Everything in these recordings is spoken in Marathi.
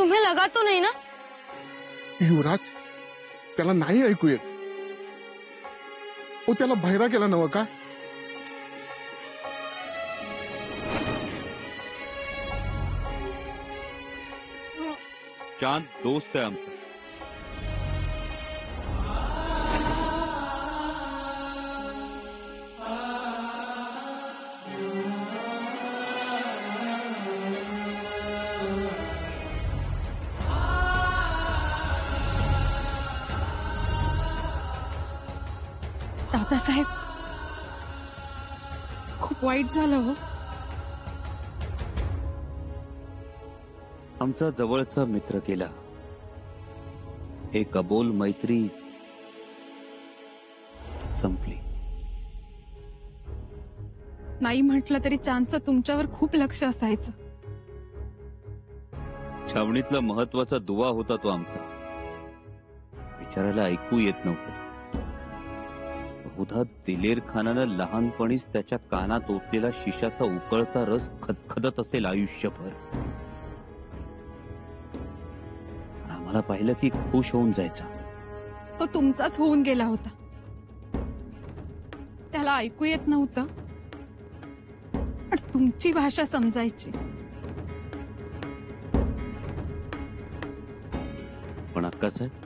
तुम्हें लगा तो नहीं ना? युवराज त्याला नाही ऐकू येत. ओ त्याला बहिरा केला नव का? चांद दोस्त आहे आमचा. दादासाहेब खूप वाईट झालं हो. आमचा जवळचा मित्र गेला. एक अबोल मैत्री संपली. नाही म्हटलं तरी चांदचं तुमच्यावर खूप लक्ष असायचं. छावणीतला महत्वाचा दुवा होता तो आमचा. विचारायला ऐकू येत नव्हतं. बहुधा दिलेर खानानं लहानपणीच त्याच्या कानात ओतलेला शिशाचा उकळता रस खदखदत असेल आयुष्यभर. आम्हाला पाहिलं की खुश होऊन जायचा. तो तुमचाच होऊन गेला होता. त्याला ऐकू येत नव्हतं पण तुमची भाषा समजायची. पण अक्कासाहेब,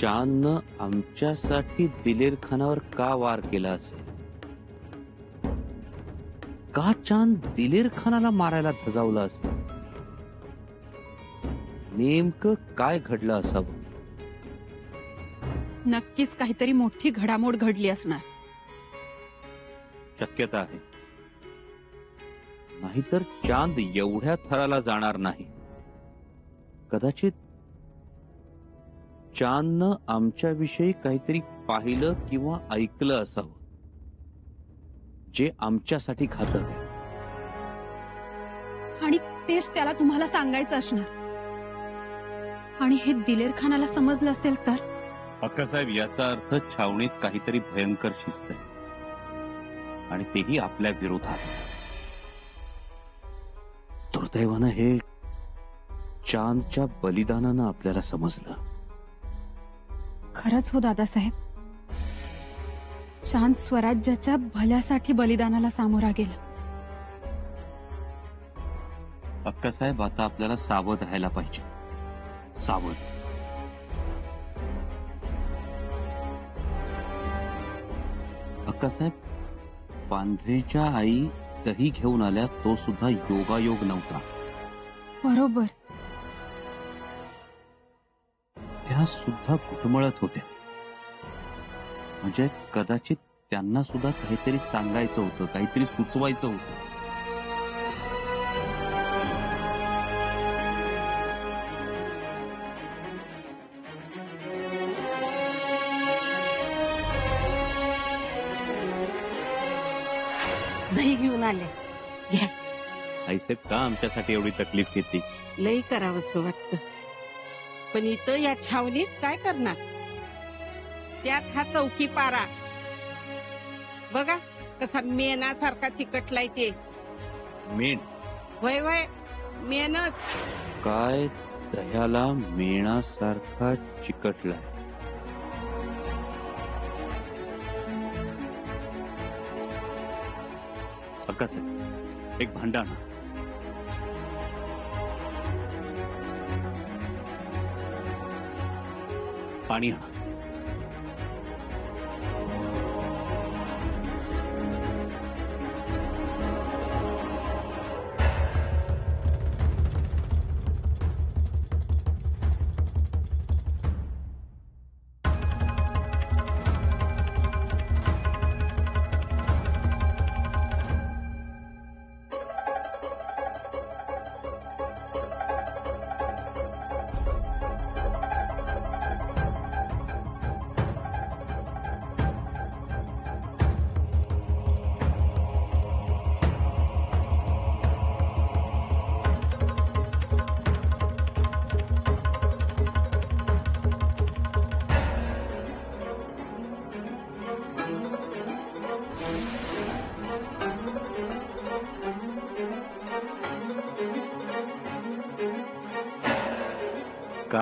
चांदनं आमच्यासाठी दिलेर खानावर का वार केला असेल? का चांद दिलेर खानाला मारायला धजावला असेल? नेमकं काय घडलं असावं? नक्कीच काहीतरी मोठी घडामोड घडली असणार. शक्यता आहे. नाहीतर चांद एवढ्या थराला जाणार नाही. कदाचित चांदनं आमच्याविषयी काहीतरी पाहिलं किंवा ऐकलं असावं जे आमच्यासाठी घातक आहे. आणि तेच त्याला तुम्हाला सांगायचं असणार. आणि हे दिलेर खानाला समजलं असेल तर? अक्कासाहेब, याचा अर्थ छावणीत काहीतरी भयंकर शिस्त आहे आणि तेही आपल्या विरोधात. दुर्दैवानं हे चांदच्या बलिदानानं आपल्याला समजलं. खरंच हो दादासाहेब. चांद स्वराज्याच्या भल्यासाठी बलिदानाला सामोरा गेला. अक्कासाहेब, आता आपल्याला सावध राहायला पाहिजे. सावध. अक्कासाहेब, पांढरेच्या आई दही घेऊन आल्या तो सुद्धा योगायोग नव्हता. बरोबर. त्या सुद्धा घुटमळत होत्या. म्हणजे कदाचित त्यांना सुद्धा काहीतरी सांगायचं होतं, काहीतरी सुचवायचं होतं. दही घेऊन आले. घ्या. आईसाहेब, का आमच्यासाठी एवढी तकलीफ घेतली? लई करावंसं वाटतं पण इथं या छावणीत काय करणार? त्यात हा चौकी पारा बघा कसा मेणासारखा चिकटलाय. ते मेण? वय वय मेनच. काय दह्याला मेणासारखा चिकटलाय? अक्कासाहेब, एक भांडं आणा. पाणी आणा.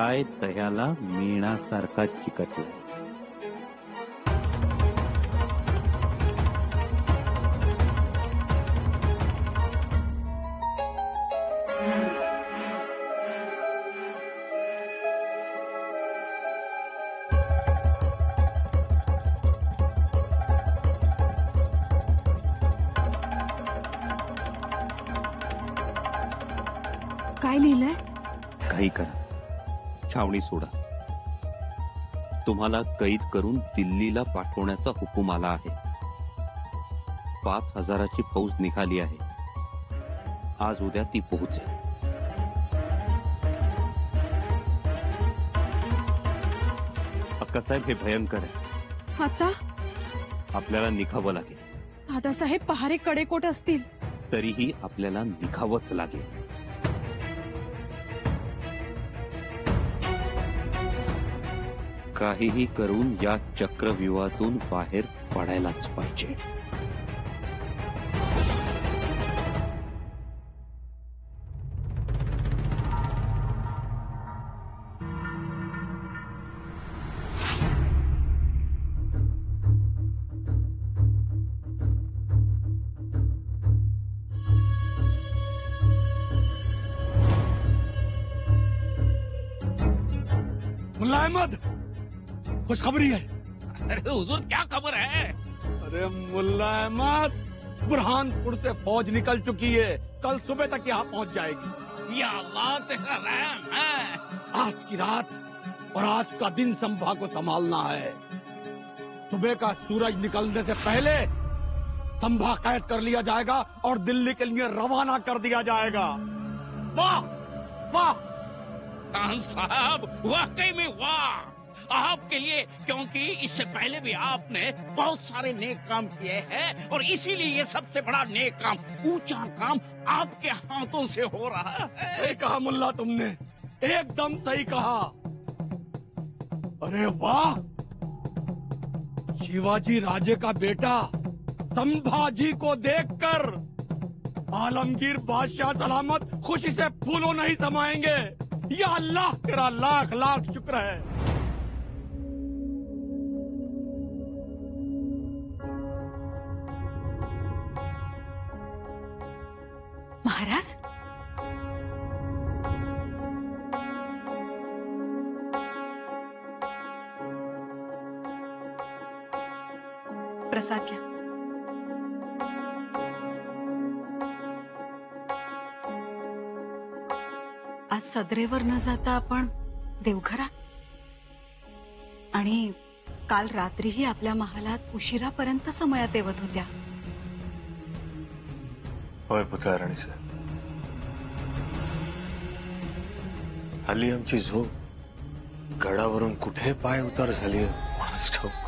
काय दह्याला मेणासारखा चिकटला. काय लिहिलंय? काही करा, छावणी सोडा. तुम्हाला कैद करून दिल्लीला पाठवण्याचा हुकूम आला आहे. 5,000ची फौज निघाली आहे. आज उद्या ती पोहोचेल. अक्कासाहेब, हे भयंकर आहे. आता आपल्याला निघावं लागेल. दादासाहेब पहारे कडेकोट असतील. तरीही आपल्याला निघावंच लागेल. काहीही करून या चक्रव्यूहातून बाहेर पडायलाच पाहिजे. मुल्ला अहमद, खुशखबरी है. अरे हुजूर, क्या खबर है? अरे मुल्ला अहमद, बुरहानपुर से फौज निकल चुकी है. कल सुबह तक यहाँ पहुँच जाएगी. या अल्लाह, तेरा रहम है. आज की रात और आज का दिन संभा को संभालना है. सुबह का सूरज निकलने से पहले संभा कैद कर लिया जाएगा और दिल्ली के लिए रवाना कर दिया जाएगा. वाह वाह. खान साहब, वाकई में वाह. आपके लिए, क्योंकि इससे पहले भी आपने बहुत सारे नेक काम किए हैं और इसीलिए ये सबसे बड़ा नेक काम, ऊंचा काम आपके हाथों से हो रहा है. सही कहा मुल्ला तुमने, एकदम सही कहा. अरे वाह, शिवाजी राजे का बेटा संभाजी को देखकर आलमगीर बादशाह सलामत खुशी से फूलों नहीं समाएंगे. या अल्लाह, तेरा लाख लाख शुक्र है. महाराज, प्रसाद घ्या. आज सदरेवर न जाता आपण देवघरात, आणि काल रात्रीही आपल्या महालात उशिरापर्यंत समयात येवत होत्या. होय पुतळा सर, हल्ली आमची झोप गडावरून कुठे पाय उतार झाली माणूस ठाऊक.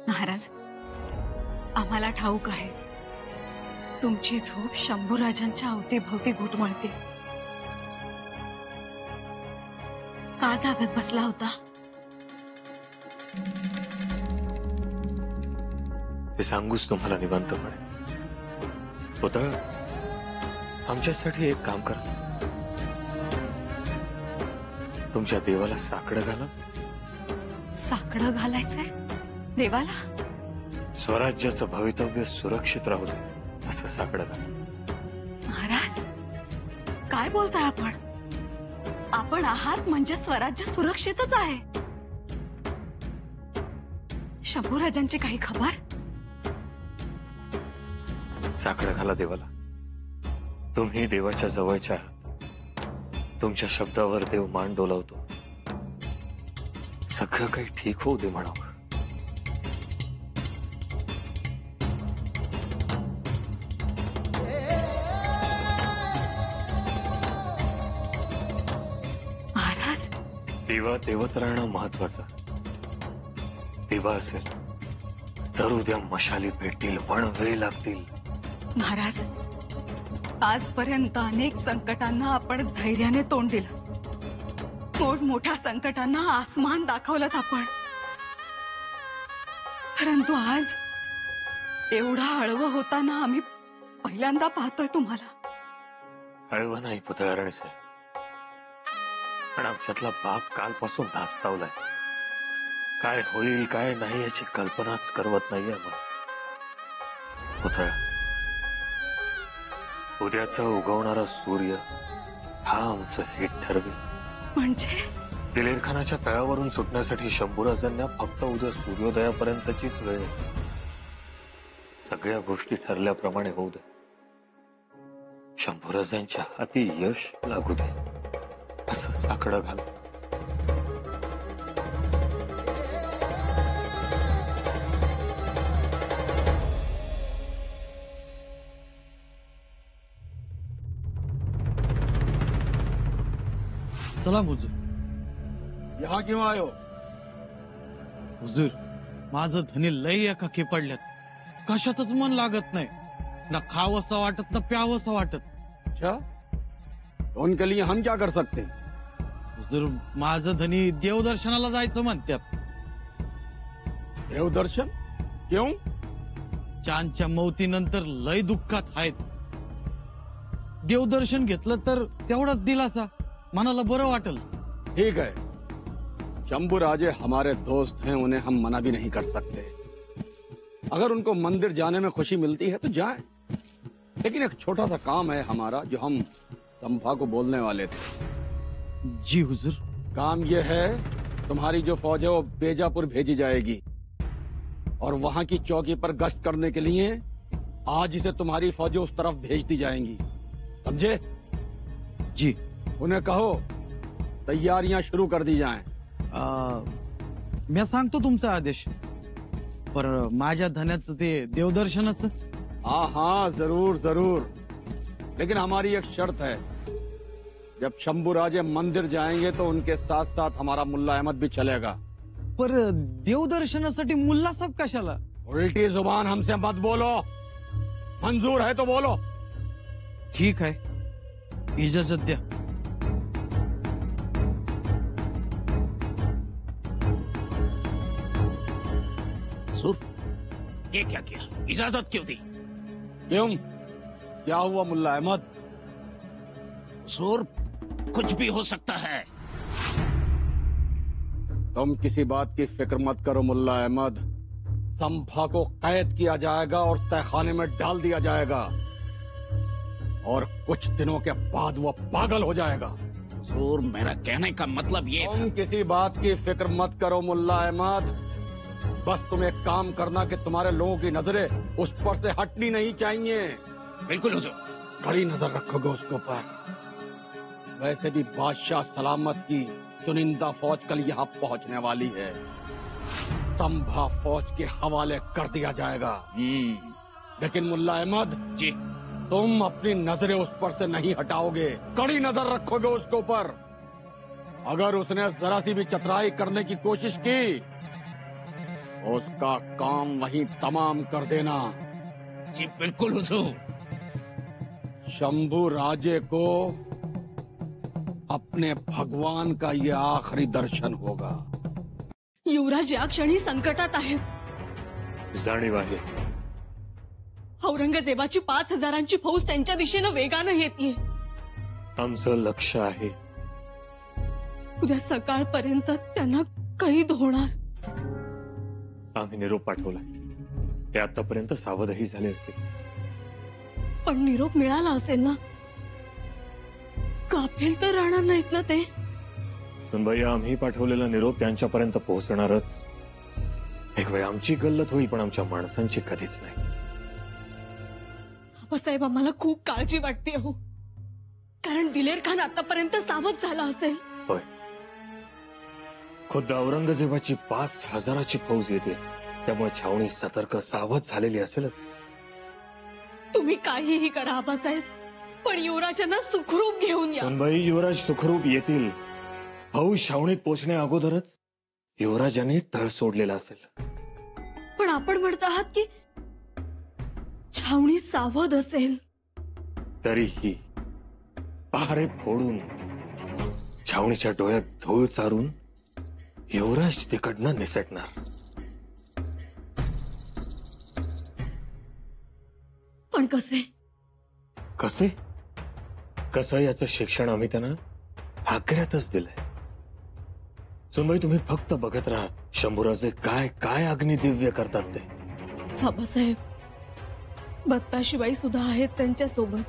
महाराज, आम्हाला ठाऊक आहे तुमची झोप शंभूराजांच्या अवतीभवती घुटमळते. का जागत बसला होता? ते सांगूच तुम्हाला निवांतपणे. पुतळा, आमच्यासाठी एक काम करा. तुमच्या देवाला साकडं घाला. साकडं घालायचंय देवाला? स्वराज्याचं भवितव्य सुरक्षित राहू दे असं साकडं घाला. महाराज, काय बोलताय आपण? आपण आहात म्हणजे स्वराज्य सुरक्षितच आहे. शंभूराजांची काही खबर? साकडं घाला देवाला. तुम्ही देवाच्या जवळच्या आहात. तुमच्या शब्दावर देव मान डोलावतो. सगळं काही ठीक होऊ दे म्हणावं. महाराज, दिवा देवत राहणं महत्वाचं. दिवा असेल तर उद्या मशाली भेटतील, पण वेळ लागतील. महाराज, आजपर्यंत अनेक संकटांना आपण धैर्याने तोंड दिलं. मोठमोठ्या संकटांना आसमान दाखवलं आपण. परंतु आज एवढा हळवं होताना आम्ही पहिल्यांदा पाहतोय तुम्हाला. कळव नाही पुतळारण साहेब, पण आमच्यातला बाप कालपासून धास्तावलाय. काय होईल काय नाही याची कल्पनाच करवत नाहीये मला. पुतळा, उद्याचा उगवणारा सूर्य हा आमचं हित ठरवेल. म्हणजे दिलेर खानाच्या तळावरून सुटण्यासाठी शंभूराजांना फक्त उद्या सूर्योदयापर्यंतचीच वेळ आहे. सगळ्या गोष्टी ठरल्याप्रमाणे होऊ दे. शंभूराजांच्या हाती यश लागू दे असं साकडं घाल. सलाम हुजूर. यहाँ क्यों आयो? हुजूर, माझं धनी लई एकाकी पडल्यात. कशातच मन लागत नाही. ना खावंसं वाटत ना प्यावंसं वाटत. अच्छा, तो उनके लिए हम क्या कर सकते हैं? हुजूर, माझं धनी देवदर्शनाला जायचं म्हणतात. देवदर्शन? क्यों? चांदच्या मौतीनंतर लय दुःखात आहेत. देवदर्शन घेतलं तर तेवढाच दिलासा, मनाला बरं वाटेल. ठीक है, शंभू राजे हमारे दोस्त हैं, उन्हें हम मना भी नहीं कर सकते. अगर उनको मंदिर जाने में खुशी मिलती है तो जाएं. लेकिन एक छोटा सा काम है हमारा जो हम संभा को बोलने वाले थे. जी हुजूर. काम ये है, तुम्हारी जो फौज है वो बेजापुर भेजी जाएगी और वहां की चौकी पर गश्त करने के लिए आज से तुम्हारी फौजें उस तरफ भेज दी जाएंगी. समझे? जी. उन्हें कहो तैयारियां शुरू कर दी जाएं. मी सांगतो तुमचा आदेश. पर माझ्या धन्याचं ते देवदर्शनाचं. हाँ हाँ, जरूर जरूर. लेकिन हमारी एक शर्त है, जब शंभू राजे मंदिर जाएंगे तो उनके साथ साथ हमारा मुल्ला अहमद भी चलेगा. पर देवदर्शनासाठी मुल्ला सब कशाला? उल्टी जुबान हमसे मत बोलो. मंजूर है तो बोलो. ठीक है, इजाजत द्या. सुर, ये क्या किया? इजाजत क्यों दी? क्यों? क्या हुआ मुल्ला अहमद? सुर, कुछ भी हो सकता है. तुम किसी बात की फिक्र मत करो मुल्ला अहमद. संभा को कैद किया जाएगा और तहखाने में डाल दिया जाएगा और कुछ दिनों के बाद वो पागल हो जाएगा. सुर, मेरा कहने का मतलब ये तुम किसी बात की फिक्र मत करो मुल्ला अहमद. बस तुम एक काम करना कि तुम्हारे लोगों की नजरें उस पर से हटनी नहीं चाहिए. बिल्कुल हुजूर. कड़ी नजर रखोगे उसके ऊपर. वैसे भी बादशाह सलामत की चुनिंदा फौज कल यहाँ पहुँचने वाली है. संभा फौज के हवाले कर दिया जाएगा. लेकिन मुल्ला अहमद जी, तुम अपनी नजरें उस पर से नहीं हटाओगे. कड़ी नजर रखोगे उसके ऊपर. अगर उसने जरा सी भी चतराई करने की कोशिश की उसका काम वहीं तमाम कर देना. जी बिल्कुल हुजूर. शंभू राजे को अपने भगवान का ये आखिरी दर्शन होगा. युवराज या क्षणी संकटात आहेत. जाणीव आहे. औरंगजेबाची 5,000ची फौज त्यांच्या दिशेनं वेगानं येते. आमचं लक्ष आहे. उद्या सकाळपर्यंत त्यांना कैद होणार. आम्ही निरोप पाठवला. ते आतापर्यंत सावधही झाले असते. पण निरोप मिळाला असेल ना? गाफील तर राहणार नाहीत ना ते? सुनबाई, आम्ही पाठवलेला निरोप त्यांच्यापर्यंत पोहोचणारच. एक वेळ आमची गल्लत होईल पण आमच्या माणसांची कधीच नाही. आबासाहेब, आम्हाला खूप काळजी वाटते हो. कारण दिलेर खान आतापर्यंत सावध झाला असेल. होय, खुद्द औरंगजेबाची 5,000ची फौज येते. त्यामुळे छावणी सतर्क सावध झालेली असेलच. तुम्ही काहीही करा आबासाहेब, पण युवराजांना सुखरूप घेऊन या. सुनबाई, युवराज सुखरूप येतील. फौज छावणीत पोहोचण्या अगोदरच युवराजाने तळ सोडलेला असेल. पण आपण म्हणत आहात की छावणी सावध असेल. तरीही पहारे फोडून छावणीच्या डोळ्यात धूळ चारून युवराज तिकडनं निसटणार. पण कसे? कसे? कसं याचं शिक्षण आम्ही त्यांना आग्र्यातच दिलंय. सुनबाई तुम्ही फक्त बघत राहा शंभूराजे काय काय अग्निदिव्य करतात ते. आबासाहेब, बत्ताशिबाई सुद्धा आहेत त्यांच्या सोबत.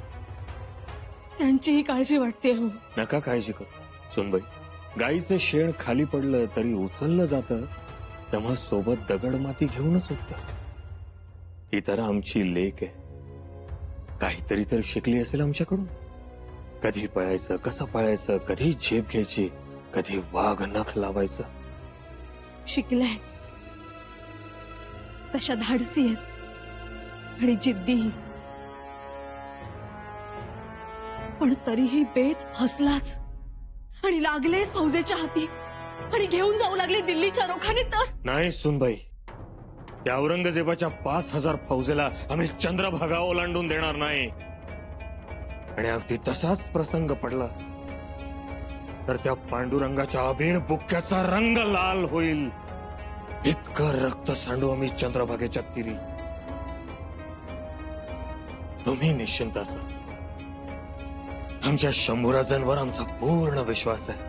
त्यांचीही काळजी वाटते हो. नका काळजी करू सुनबाई. गाईचं शेण खाली पडलं तरी उचललं जातं, त्यामुळे सोबत दगडमाती घेऊनच उठतं. ही तर आमची लेक आहे. काहीतरी तर शिकली असेल आमच्याकडून. कधी पळायचं, कसं पळायचं, कधी झेप घ्यायची, कधी वाघ नख लावायचं. शिकलाय. तशा धाडसी आहेत आणि जिद्दीही. पण तरीही बेत फसलाच आणि लागलेच फौजेच्या हाती आणि घेऊन जाऊ लागले दिल्लीच्या रोखाने. तर नाही सुनबाई, त्या औरंगजेबाच्या 5000 फौजेला आम्ही चंद्रभागा ओलांडून देणार नाही. आणि अगदी तसाच प्रसंग पडला तर त्या पांडुरंगाच्या अबीर बुक्क्याचा रंग लाल होईल. इतकं रक्त सांडू आम्ही चंद्रभागेच्या तीरी. तुम्ही निश्चिंत असा. आमच्या शंभूराजांवर आमचा पूर्ण विश्वास आहे.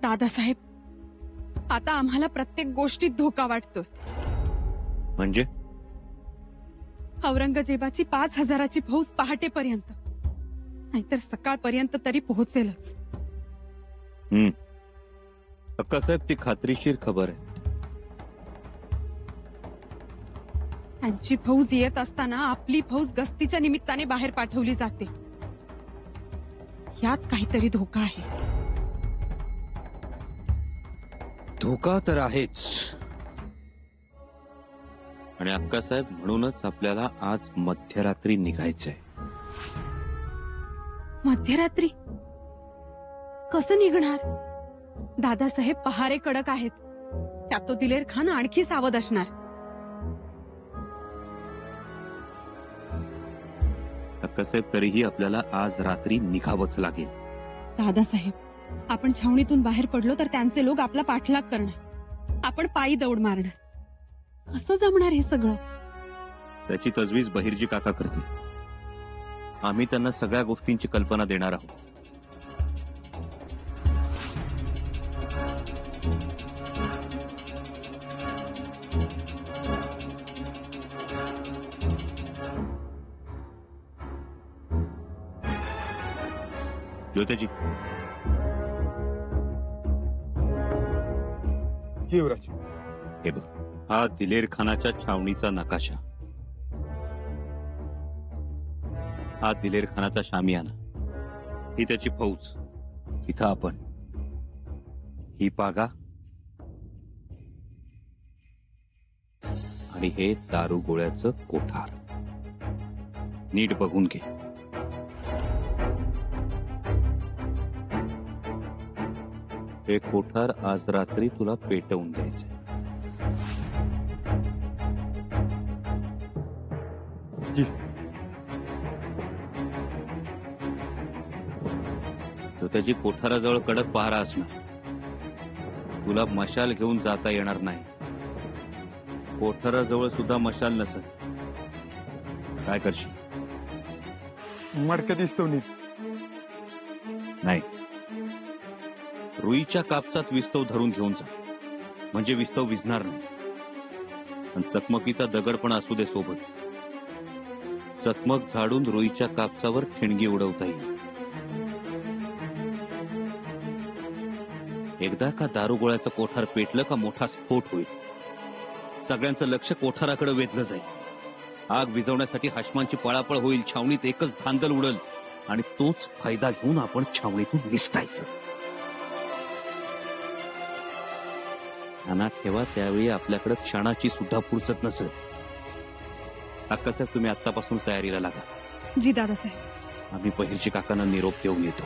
दादासाहेब, आता आम्हाला प्रत्येक गोष्टीत धोका वाटतोय. म्हणजे औरंगजेबाची 5000ची फौज पहाटेपर्यंत नाहीतर सकाळपर्यंत तरी पोहोचेलच. अक्कासाहेब, ती खात्रीशीर खबर आहे. त्यांची फौज येत असताना आपली फौज गस्तीच्या निमित्ताने बाहेर पाठवली जाते. यात काहीतरी धोका आहे. धोका तर आहेच. आणि अक्कासाहेब, म्हणूनच आपल्याला आज मध्यरात्री निघायचंय. मध्यरात्री कसं निघणार? दादासाहेब पहारे कडक आहेत. त्यात तो दिलेर खान आणखी सावध असणार. अक्कासाहेब, तरीही आपल्याला आज रात्री निघावंच लागेल. दादासाहेब, आपण छावणीतून बाहेर पडलो तर त्यांचे लोक आपला पाठलाग करणार. आपण पायी दौड मारणार. कसं जमणार हे सगळं? त्याची तजवीज बहिर्जी काका करतील. आम्ही त्यांना सगळ्या गोष्टींची कल्पना देणार आहोत. ज्योतिजी, युवराज, हे बघ, हा दिलेर खानाच्या छावणीचा नकाशा. हा दिलेर खानाचा शामियाना. ही त्याची फौज. इथं आपण. ही पागा आणि हे दारू गोळ्याचं कोठार. नीट बघून घे. हे कोठार आज रात्री तुला पेटवून द्यायचंय. जी. तो त्याची कोठाराजवळ कडक पहारा असणार. तुला मशाल घेऊन जाता येणार नाही. कोठाराजवळ सुद्धा मशाल नसेल. काय करशील? मडकं दिसतो नीट. नाही, रुईच्या कापसात विस्तव धरून घेऊन जा. म्हणजे विस्तव विझणार नाही. आणि चकमकीचा दगड पण असू दे सोबत. चकमक झाडून रुईच्या कापसावर ठिणगी उडवता येईल. एकदा का दारुगोळ्याचं कोठार पेटलं का मोठा स्फोट होईल. सगळ्यांचं लक्ष कोठाराकडे वेधलं जाईल. आग विझवण्यासाठी हाशमांची पळापळ होईल. छावणीत एकच धांदल उडल आणि तोच फायदा घेऊन आपण छावणीतून निसटायचं. ध्यानात ठेवा, त्यावेळी आपल्याकडे क्षणाची सुद्धा पुरचत नसेल. अक्कासाहेब, तुम्ही आत्तापासून तयारीला लागा. जी दादासाहेब. आम्ही बहिर्जी काकांना निरोप देऊन येतो.